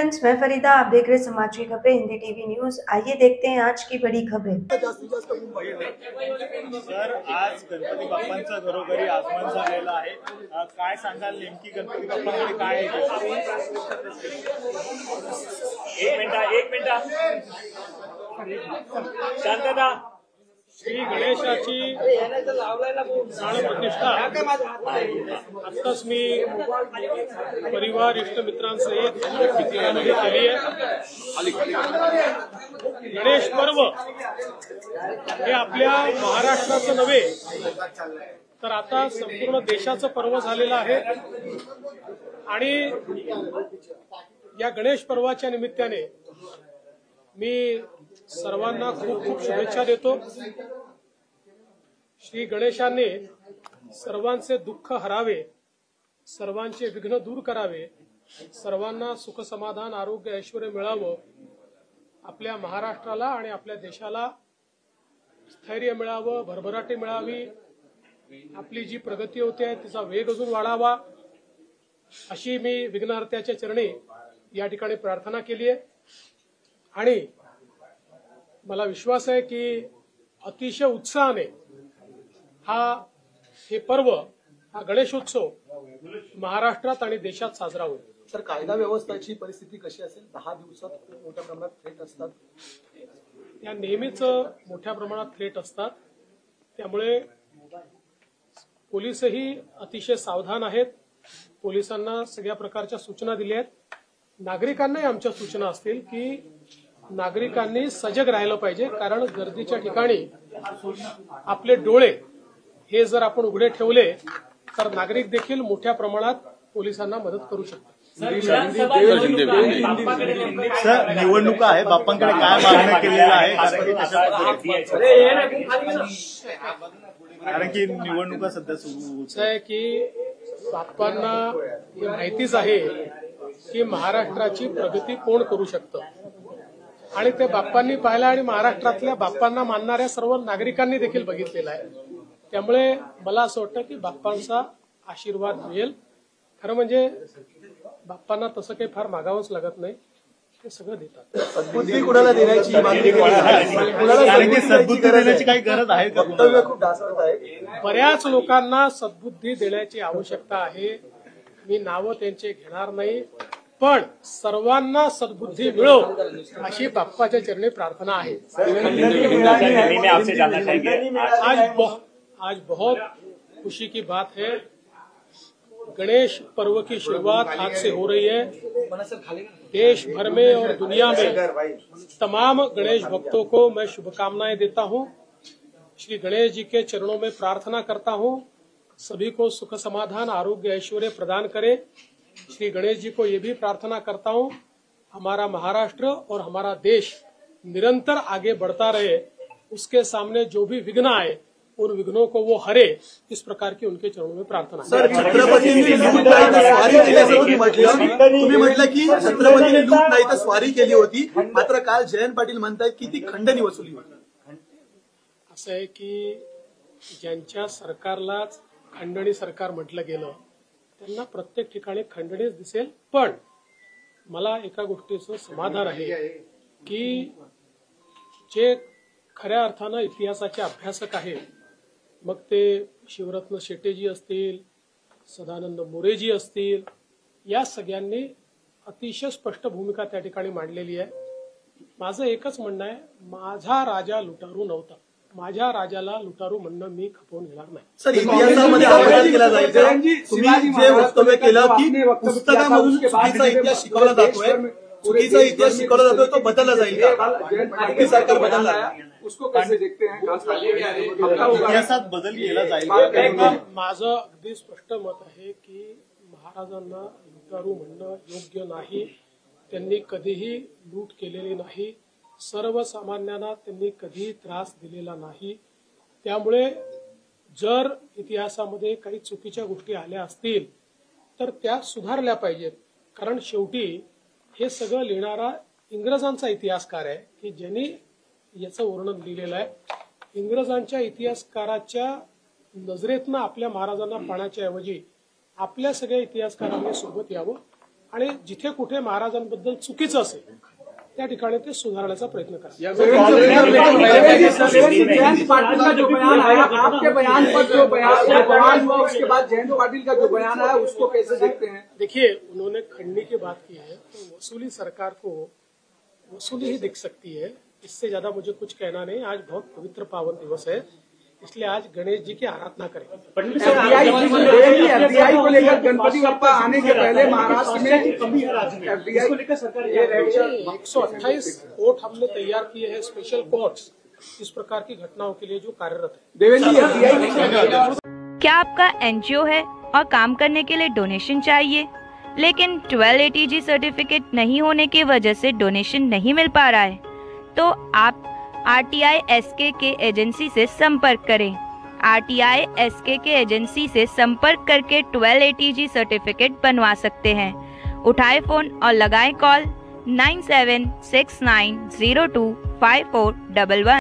Friends, मैं फरीदा, आप देख रहे समाज की खबरें हिंदी टीवी न्यूज। आइए देखते हैं आज की बड़ी खबरें। सर, आज गणपती बाप्पांचा घरोघरी आगमन झालेलं आहे। काय सांगाल नेमकी गणपती बाप्पांकडे काय आहे? एक मिनिट शांतता। श्री गणेशाची प्राणप्रतिष्ठा आत्ताच मी परिवार इष्ट मित्रांसहित ठिकाणी केली आहे। गणेश पर्व हे आपल्या महाराष्ट्राचं नव्हे तर आता संपूर्ण देशाचं पर्व झालेलं आहे आणि या गणेश पर्वाच्या निमित्ताने मी सर्वांना खूप खूप शुभेच्छा देतो। श्री गणेशाने सर्वांचे दुःख हरावे, सर्वांचे विघ्न दूर करावे, सर्वांना सुख समाधान आरोग्य ऐश्वर्य मिळावं, आपल्या महाराष्ट्राला आणि आपल्या देशाला स्थैर्य मिळावं, भरभराटी मिळावी, आपली जी प्रगती होते तिचा वेग अजून वाढावा, अशी मी विघ्नहर्त्याच्या चरणी या ठिकाणी प्रार्थना केली आहे। आणि मला विश्वास आहे की अतिशय उत्साहाने हे पर्व, हा गणेशोत्सव महाराष्ट्रात आणि देशात साजरा होईल। सर, कायदा व्यवस्थेची परिस्थिती कशी असेल? 10 दिवसात खूप मोठ्या प्रमाणात थ्रेट असतात, त्या नेहमीच मोठ्या प्रमाणात थ्रेट असतात, त्यामुळे पोलीसही अतिशय सावधान आहेत। पोलिसांना सगळ्या प्रकारच्या सूचना दिल्या आहेत। नागरिकांनाही आमच्या सूचना असतील की नागरिकांनी सजग राहिलं पाहिजे, कारण गर्दीच्या ठिकाणी आपले डोळे हे जर आपण उघडे ठेवले तर नागरिक देखील मोठ्या प्रमाणात पोलिसांना मदत करू शकतात। सर, निवडणुका आहे, बाप्पांकडे काय मागण्या केलेल्या आहे? कारण की निवडणुका सध्या सुरू होत आहे की बाप्पांना हे माहितीच आहे की महाराष्ट्राची प्रगती कोण करू शकतं आणि ते बाप्पांनी पाहिलं आणि महाराष्ट्रातल्या बाप्पांना मानणाऱ्या सर्व नागरिकांनी देखील बघितलेलं आहे। त्यामुळे मला असं वाटतं की बाप्पांचा आशीर्वाद मिळेल। खरं म्हणजे बाप्पांना तसं काही फार मागावंच लागत नाही, ते सगळं देतात। सद्बुद्धी कुणाला देण्याची काही गरज आहे? वक्तव्य खूप ढासळत आहे। बऱ्याच लोकांना सद्बुद्धी देण्याची आवश्यकता आहे, मी नावं त्यांचे घेणार नाही, पण सर्वांना सद्बुद्धी मिळो अशी बाप्पाच्या चरणी प्रार्थना आहे। आज बहुत खुशी की बात है, गणेश पर्व की शुरुआत आज से हो रही है। देश भर में और दुनिया में तमाम गणेश भक्तों को मैं शुभकामनाएं देता हूं। श्री गणेश जी के चरणों में प्रार्थना करता हूं सभी को सुख समाधान आरोग्य ऐश्वर्य प्रदान करे। श्री गणेश जी को ये भी प्रार्थना करता हूं हमारा महाराष्ट्र और हमारा देश निरंतर आगे बढ़ता रहे, उसके सामने जो भी विघ्न आए उन विघ्नों को वो हरे, इस प्रकार की उनके चरणों में प्रार्थना। सर, छत्रपतींनी लूट नाही तर स्वारी केल्याचं तुम्ही म्हटलं की छत्रपतींनी लूट नाही तर स्वारी केली होती, मात्र काल जयंत पाटील म्हणतायत की ती खंडणी वसुली होती। असं आहे की ज्यांच्या सरकारलाच खंडणी सरकार म्हटलं गेलं त्यांना प्रत्येक ठिकाणी खंडणीच दिसेल, पण मला एका गोष्टीचं समाधान आहे की जे खऱ्या अर्थानं इतिहासाचे अभ्यासक आहेत, मग ते शिवरत्न शेट्टीजी असतील, सदानंद मोरेजी असतील, या सगळ्यांनी अतिशय स्पष्ट भूमिका त्या ठिकाणी मांडलेली आहे। माझं एकच म्हणणं आहे, माझा राजा लुटारू नव्हता, माझ्या राजाला लुटारू म्हणणं मी खपवून घेणार नाही। सर, इतिहासामध्ये बदल केला जाईल। तुम्ही जे वक्तव्य केलं की पुस्तकामधून चुकीचा इतिहास शिकवला जातोय, चुकीचा इतिहास शिकवला जातोय, तो बदलला जाईल का? सरकार बदलला उसको कैसे देखते हैं? इतिहासात बदल केला जाईल? माझं अगदी स्पष्ट मत आहे की महाराजांना लुटारू म्हणणं योग्य नाही। त्यांनी कधीही लूट केलेली नाही, सर्वसामान्यांना त्यांनी कधीही त्रास दिलेला नाही। त्यामुळे जर इतिहासामध्ये काही चुकीच्या गोष्टी आल्या असतील तर त्या सुधारल्या पाहिजेत, कारण शेवटी हे सगळं लिहिणारा इंग्रजांचा इतिहासकार आहे की ज्यांनी याचं वर्णन लिहिलेलं आहे। इंग्रजांच्या इतिहासकाराच्या नजरेतनं आपल्या महाराजांना पाहण्याच्या ऐवजी आपल्या सगळ्या इतिहासकारांनी सोबत यावं आणि जिथे कुठे महाराजांबद्दल चुकीचं असेल त्या ठिकाणी ते सुधारण्याचा प्रयत्न करा. जयंत पाटिल का जो बयान आया, आपके बयान पर जो बयान हुआ उसके बाद जयंत पाटिल का जो बयान आया उसको कैसे देखते हैं? देखिए, उन्होंने खंडनी की बात की है तो वसूली सरकार को वसूली ही दिख सकती है, इससे ज्यादा मुझे कुछ कहना नहीं. आज बहुत पवित्र पावन दिवस है, इसलिए आज गणेश जी की आराधना करें. एफडीआई को लेकर गणपति बप्पा आने के पहले महाराष्ट्र में एफडीआई को लेकर सरकार 128 कोर्ट हमने तैयार किए हैं, स्पेशल कोर्ट्स इस प्रकार की घटनाओं के लिए जो कार्यरत है. देवेंद्र जी, एफडीआई क्या आपका एनजीओ है और काम करने के लिए डोनेशन चाहिए, लेकिन 1280G सर्टिफिकेट नहीं होने की वजह से डोनेशन नहीं मिल पा रहा है, तो आप RTI SKK एजेंसी से संपर्क करें. RTI SKK एजेंसी से संपर्क करके 1280G सर्टिफिकेट बनवा सकते हैं. उठाए फोन और लगाएं कॉल 9769025411.